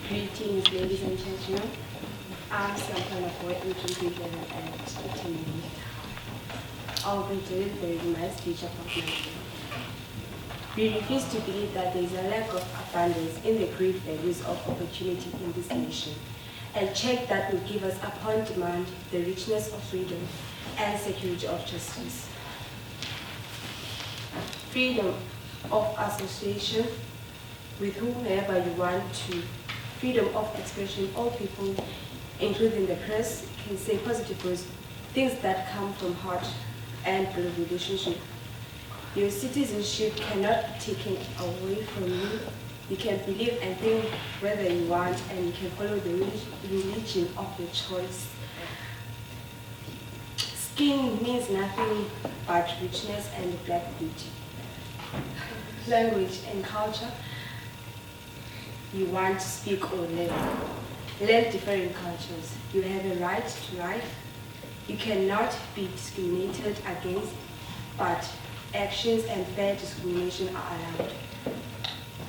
Greetings, ladies and gentlemen. I'm Siyamthanda Booi, and attending. I'll be delivering my speech about Mandela. We refuse to believe that there is a lack of abundance in the great values of opportunity in this nation, and check that will give us upon demand the richness of freedom and security of justice. Freedom of association with whomever you want to, freedom of expression. All people, including the press, can say positive words, things that come from heart and blood relationship. Your citizenship cannot be taken away from you. You can believe and think whether you want, and you can follow the religion of your choice. Skin means nothing but richness and black beauty. Language and culture. You want to speak or learn different cultures. You have a right to life. You cannot be discriminated against, but actions and fair discrimination are allowed.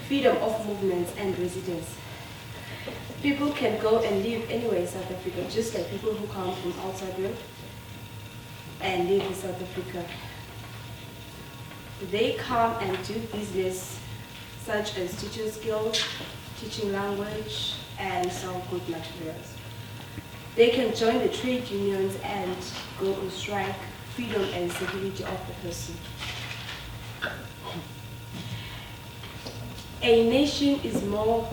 Freedom of movements and residence. People can go and live anywhere in South Africa, just like people who come from outside world and live in South Africa. They come and do business such as teaching skills, teaching language, and sell good materials. They can join the trade unions and go on strike. Freedom and security of the person. A nation is more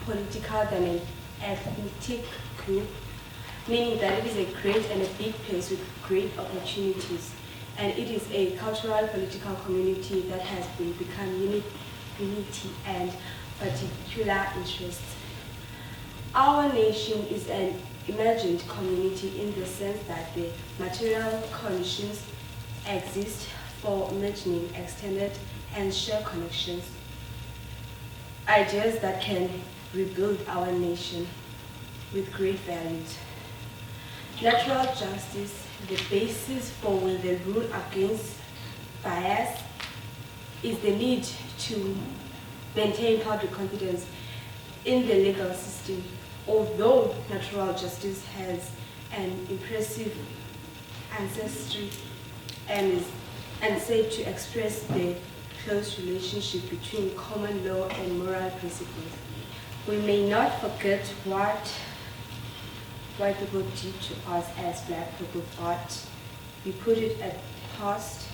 political than an ethnic group, meaning that it is a great and a big place with great opportunities. And it is a cultural political community that has become unity and particular interests. Our nation is an emergent community in the sense that the material conditions exist for merging extended and shared connections, ideas that can rebuild our nation with great values. Natural justice, the basis for the rule against bias, is the need to maintain public confidence in the legal system. Although natural justice has an impressive ancestry and is said to express the close relationship between common law and moral principles, we may not forget what white people did to us as black people, but we put it at past.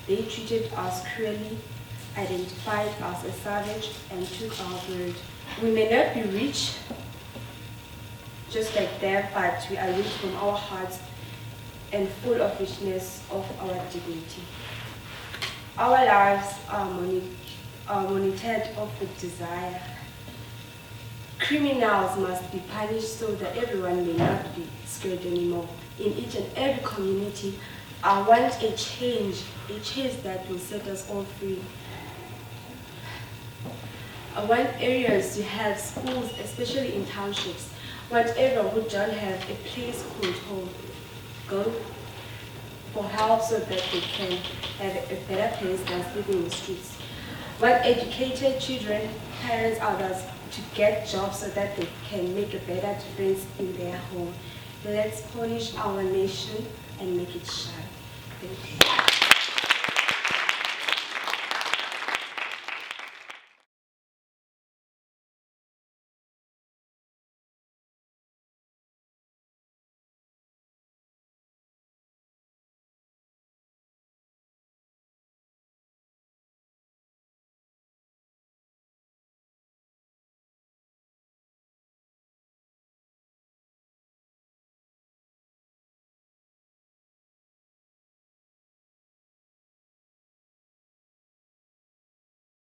They treated us cruelly, identified us as savage, and took our word. We may not be rich, just like them, but we are rich from our hearts and full of richness of our dignity. Our lives are monitored of the desire. Criminals must be punished so that everyone may not be scared anymore. In each and every community, I want a change that will set us all free. I want areas to have schools, especially in townships. I want everyone who don't have a place called home go for help so that they can have a better place than sleeping in the streets. I want educated children, parents, others to get jobs so that they can make a better difference in their home. Let's polish our nation and make it shine. Thank you.